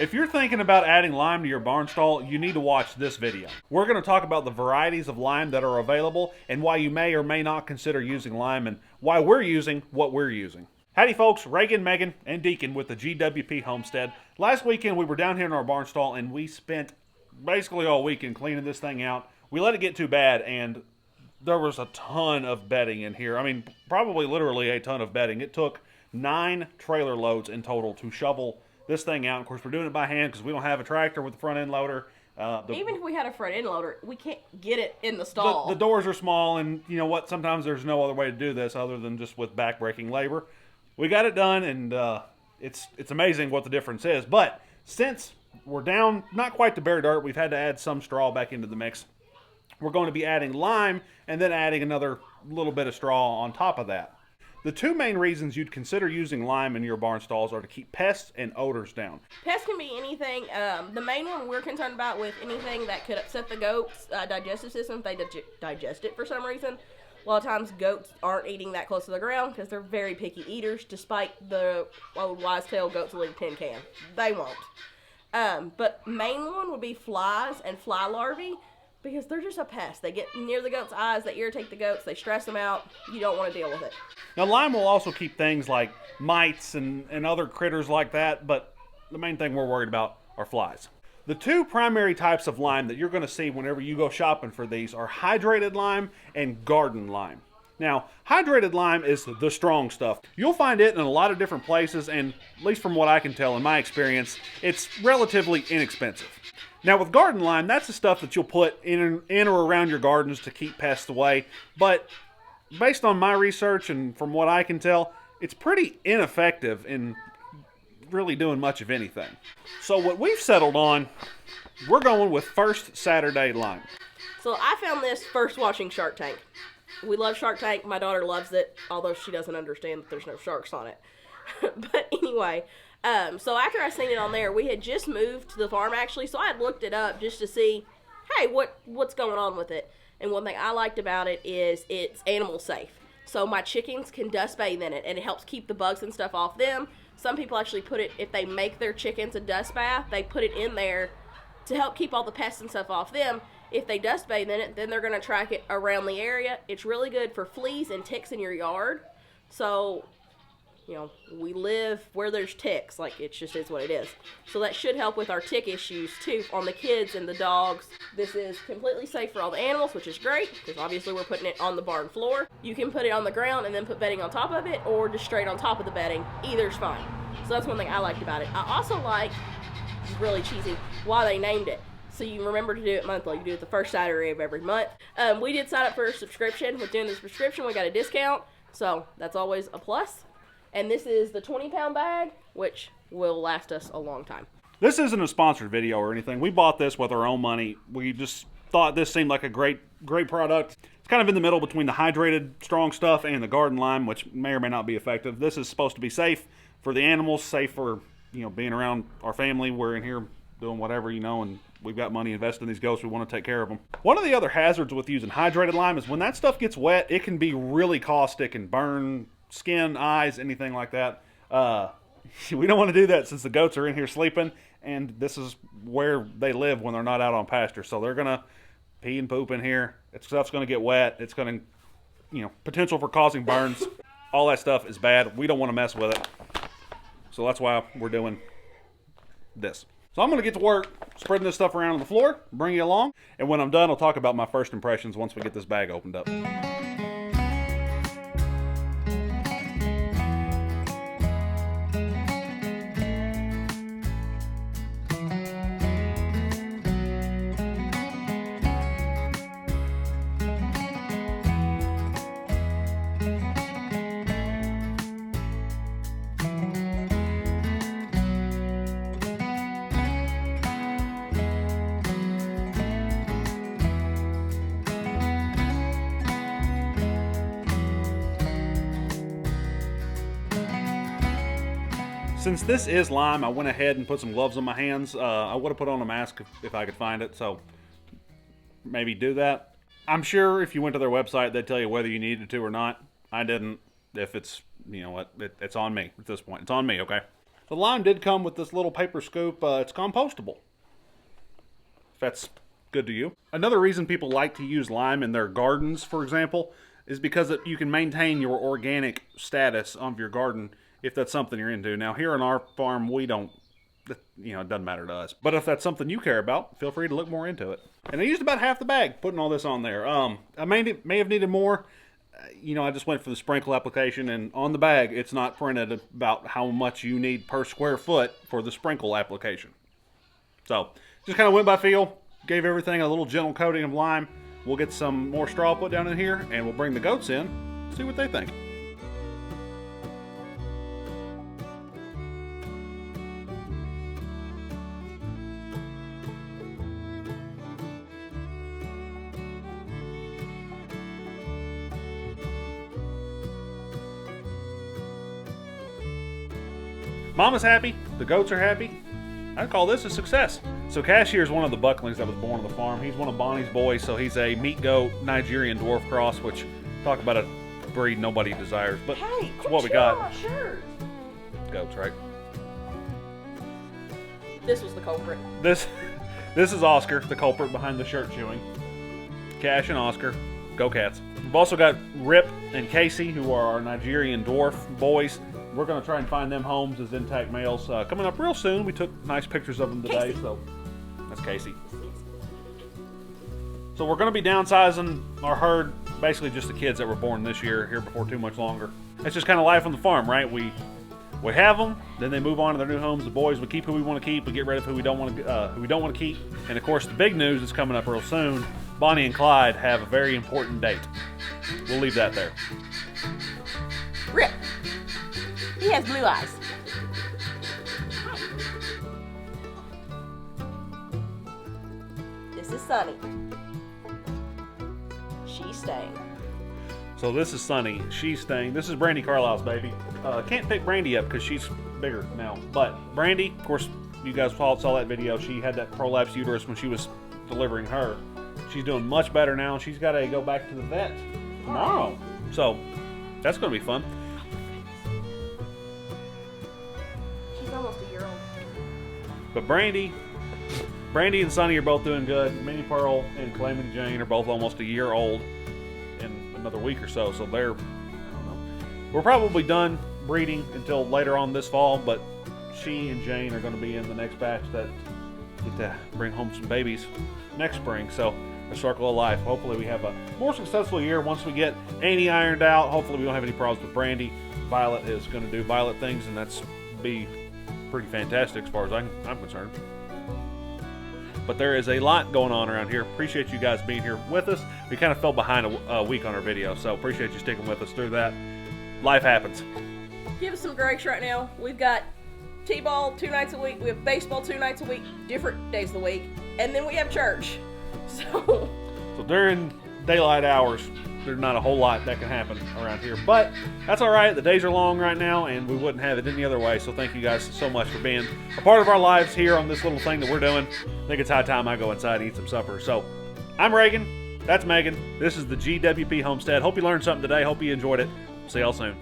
If you're thinking about adding lime to your barn stall, you need to watch this video. We're going to talk about the varieties of lime that are available and why you may or may not consider using lime and why we're using what we're using. Howdy folks, Reagan, Megan, and Deacon with the GWP Homestead. Last weekend we were down here in our barn stall and we spent basically all weekend cleaning this thing out. We let it get too bad and there was a ton of bedding in here. I mean, probably literally a ton of bedding. It took 9 trailer loads in total to shovel this thing out. Of course, we're doing it by hand because we don't have a tractor with a front end loader. Even if we had a front end loader, we can't get it in the stall. The doors are small, and you know what? Sometimes there's no other way to do this other than just with backbreaking labor. We got it done, and it's amazing what the difference is. But since we're down, not quite to bare dirt, we've had to add some straw back into the mix. We're going to be adding lime and then adding another little bit of straw on top of that. The two main reasons you'd consider using lime in your barn stalls are to keep pests and odors down. Pests can be anything. The main one we're concerned about with anything that could upset the goats' digestive system if they digest it for some reason. A lot of times goats aren't eating that close to the ground because they're very picky eaters, despite the old wise tale goats will eat a tin can. They won't. But main one would be flies and fly larvae, because they're just a pest. They get near the goat's eyes, they irritate the goats, they stress them out. You don't want to deal with it. Now, lime will also keep things like mites and other critters like that, but the main thing we're worried about are flies. The two primary types of lime that you're going to see whenever you go shopping for these are hydrated lime and garden lime. Now, hydrated lime is the strong stuff. You'll find it in a lot of different places, and at least from what I can tell in my experience, it's relatively inexpensive. Now with garden lime, that's the stuff that you'll put in or around your gardens to keep pests away. But based on my research and from what I can tell, it's pretty ineffective in really doing much of anything. So what we've settled on, we're going with First Saturday lime. So I found this first watching Shark Tank. We love Shark Tank. My daughter loves it, although she doesn't understand that there's no sharks on it. But anyway, so after I seen it on there, we had just moved to the farm actually, so I had looked it up just to see, hey, what's going on with it. And one thing I liked about it is it's animal safe. So my chickens can dust bathe in it, and it helps keep the bugs and stuff off them. Some people actually put it, if they make their chickens a dust bath, they put it in there to help keep all the pests and stuff off them. If they dust bathe in it, then they're going to track it around the area. It's really good for fleas and ticks in your yard. So, you know, we live where there's ticks. Like, it just is what it is. So that should help with our tick issues, too, on the kids and the dogs. This is completely safe for all the animals, which is great, because obviously we're putting it on the barn floor. You can put it on the ground and then put bedding on top of it, or just straight on top of the bedding. Either's fine. So that's one thing I liked about it. I also like, this is really cheesy, why they named it. So you remember to do it monthly. You do it the first Saturday of every month. We did sign up for a subscription. With doing the subscription, we got a discount. So that's always a plus. And this is the 20-pound bag, which will last us a long time. This isn't a sponsored video or anything. We bought this with our own money. We just thought this seemed like a great product. It's kind of in the middle between the hydrated strong stuff and the garden lime, which may or may not be effective. This is supposed to be safe for the animals, safe for, you know, being around our family. We're in here doing whatever, you know, and we've got money invested in these goats. We want to take care of them. One of the other hazards with using hydrated lime is when that stuff gets wet, it can be really caustic and burn skin, eyes, anything like that. We don't want to do that since the goats are in here sleeping, and this is where they live when they're not out on pasture. So they're going to pee and poop in here. Stuff's going to get wet. It's going to, you know, potential for causing burns. All that stuff is bad. We don't want to mess with it. So that's why we're doing this. So I'm going to get to work spreading this stuff around on the floor, bring you along, and when I'm done, I'll talk about my first impressions once we get this bag opened up. Since this is lime, I went ahead and put some gloves on my hands. I would have put on a mask if I could find it, so maybe do that. I'm sure if you went to their website, they'd tell you whether you needed to or not. I didn't. If it's, you know what, it's on me at this point. It's on me, okay? The lime did come with this little paper scoop. It's compostable. If that's good to you. Another reason people like to use lime in their gardens, for example, is because you can maintain your organic status of your garden if that's something you're into. Now, here on our farm, we don't, it doesn't matter to us. But if that's something you care about, feel free to look more into it. And I used about half the bag putting all this on there. I may have needed more. I just went for the sprinkle application, and on the bag, it's not printed about how much you need per square foot for the sprinkle application. So, just kind of went by feel, gave everything a little gentle coating of lime. We'll get some more straw put down in here, and we'll bring the goats in, see what they think. Mama's happy, the goats are happy. I'd call this a success. So Cashier is one of the bucklings that was born on the farm. He's one of Bonnie's boys, so he's a meat goat Nigerian dwarf cross, which, talk about a breed nobody desires, but hey, it's what we got. My shirt. Goats, right? This was the culprit. This is Oscar, the culprit behind the shirt chewing. Cash and Oscar, go cats. We've also got Rip and Casey, who are our Nigerian dwarf boys. We're going to try and find them homes as intact males coming up real soon. We took nice pictures of them today, so that's Casey. So we're going to be downsizing our herd, basically just the kids that were born this year, here before too much longer. That's just kind of life on the farm, right? We have them, then they move on to their new homes. The boys, we keep who we want to keep, we get rid of who we don't want to keep. And of course, the big news that's coming up real soon. Bonnie and Clyde have a very important date. We'll leave that there. Rip. He has blue eyes. This is Sunny. She's staying. So this is Sunny. She's staying. This is Brandy Carlisle's baby. Can't pick Brandy up because she's bigger now. But Brandy, of course, you guys saw that video. She had that prolapsed uterus when she was delivering her. She's doing much better now. She's got to go back to the vet tomorrow. So that's going to be fun. Almost a year old. But Brandy and Sunny are both doing good. Minnie Pearl and Calamity Jane are both almost a year old in another week or so. So they're, I don't know. We're probably done breeding until later on this fall, but she and Jane are going to be in the next batch that get to bring home some babies next spring. So a circle of life. Hopefully we have a more successful year once we get Annie ironed out. Hopefully we don't have any problems with Brandy. Violet is going to do Violet things, and that's be pretty fantastic as far as I'm concerned. But there is a lot going on around here. Appreciate you guys being here with us. We kind of fell behind a week on our video, so appreciate you sticking with us through that. Life happens. Give us some breaks right now. We've got T-ball 2 nights a week. We have baseball 2 nights a week, different days of the week, and then we have church. So during daylight hours, there's not a whole lot that can happen around here, but that's all right. The days are long right now, and we wouldn't have it any other way. So thank you guys so much for being a part of our lives here on this little thing that we're doing. I think it's high time I go inside and eat some supper. So I'm Reagan. That's Megan. This is the GWP Homestead. Hope you learned something today. Hope you enjoyed it. See y'all soon.